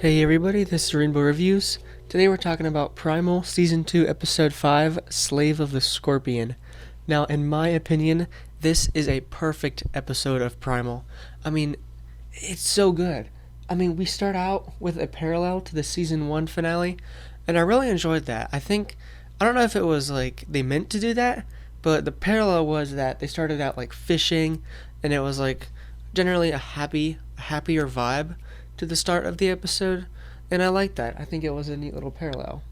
Hey everybody, this is Rainbow Reviews. Today we're talking about Primal Season 2, Episode 5, Slave of the Scorpion. Now, in my opinion, this is a perfect episode of Primal. I mean, it's so good. We start out with a parallel to the Season 1 finale, and I really enjoyed that. I don't know if it was like they meant to do that, but the parallel was that they started out like fishing, and it was like generally a happier vibe to the start of the episode, and I like that. I think it was a neat little parallel.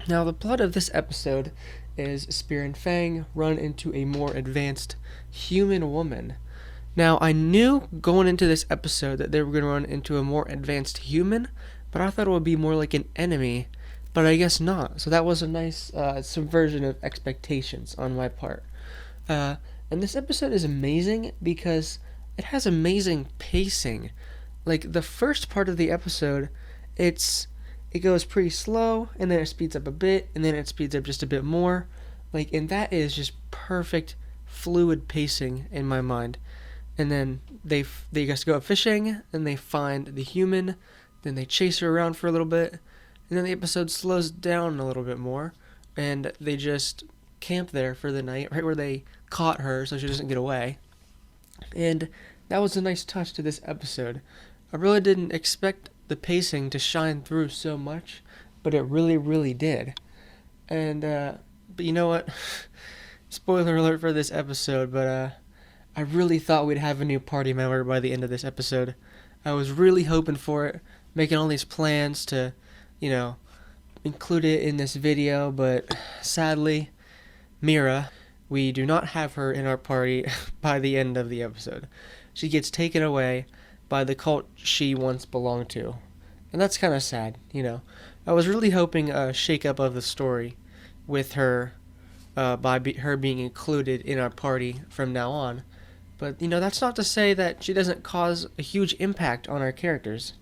Now, the plot of this episode is Spear and Fang run into a more advanced human woman. Now, I knew going into this episode that they were going to run into a more advanced human, but I thought it would be more like an enemy, but I guess not. So that was a nice subversion of expectations on my part. And this episode is amazing because it has amazing pacing. Like the first part of the episode, it goes pretty slow, and then it speeds up a bit, and then it speeds up just a bit more. And that is just perfect fluid pacing in my mind. And then they just go out fishing, and they find the human, then they chase her around for a little bit, and then the episode slows down a little bit more, and they just camp there for the night, right where they caught her so she doesn't get away. And that was a nice touch to this episode. I really didn't expect the pacing to shine through so much, but it really, really did. And, but you know what? Spoiler alert for this episode, but I really thought we'd have a new party member by the end of this episode. I was really hoping for it, making all these plans to, include it in this video, but sadly, Mira, we do not have her in our party by the end of the episode. She gets taken away by the cult she once belonged to. And that's kind of sad, I was really hoping a shake-up of the story with her, her being included in our party from now on. But, that's not to say that she doesn't cause a huge impact on our characters.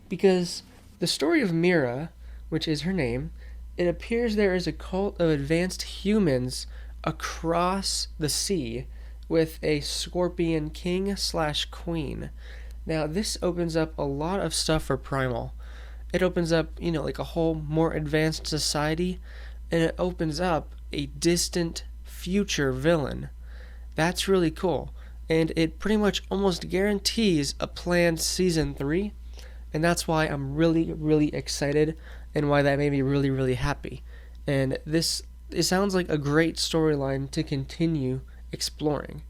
Because the story of Mira, which is her name, it appears there is a cult of advanced humans across the sea with a scorpion king/queen. Now, this opens up a lot of stuff for Primal. It opens up, like a whole more advanced society, and it opens up a distant future villain. That's really cool, and it pretty much almost guarantees a planned Season 3, and that's why I'm really, really excited, and why that made me really, really happy. And it sounds like a great storyline to continue exploring.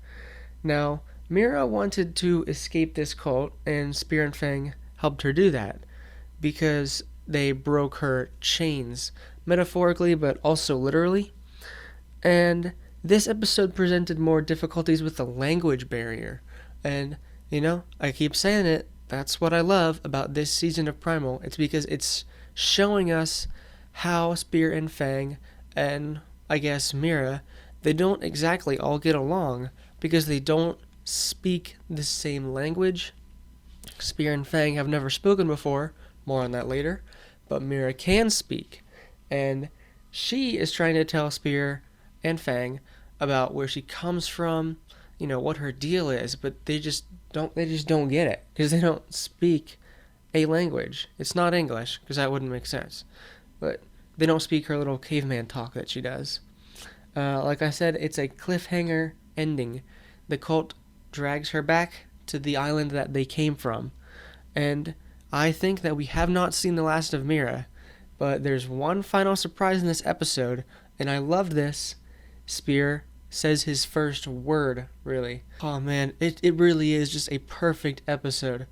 Now, Mira wanted to escape this cult, and Spear and Fang helped her do that because they broke her chains, metaphorically but also literally. And this episode presented more difficulties with the language barrier. And, I keep saying it, that's what I love about this season of Primal. It's because it's showing us how Spear and Fang and, I guess, Mira, they don't exactly all get along because they don't speak the same language. Spear and Fang have never spoken before, more on that later, but Mira can speak, and she is trying to tell Spear and Fang about where she comes from, what her deal is, but they just don't get it because they don't speak a language. It's not English because that wouldn't make sense, but they don't speak her little caveman talk that she does. Like I said, it's a cliffhanger ending. The cult drags her back to the island that they came from, and I think that we have not seen the last of Mira, but there's one final surprise in this episode, and I loved this. Spear says his first word, really. Oh man, it really is just a perfect episode.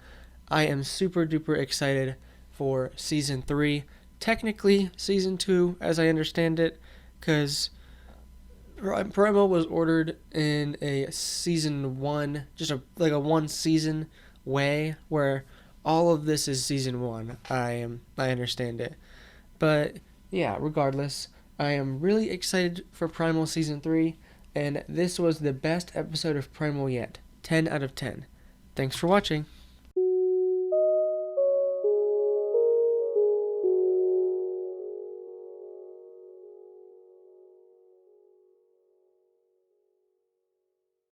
I am super duper excited for Season 3. Technically, Season 2, as I understand it, because Primal was ordered in a Season 1, just a one season way, where all of this is Season 1. I understand it. But, yeah, regardless, I am really excited for Primal Season 3, and this was the best episode of Primal yet. 10 out of 10. Thanks for watching.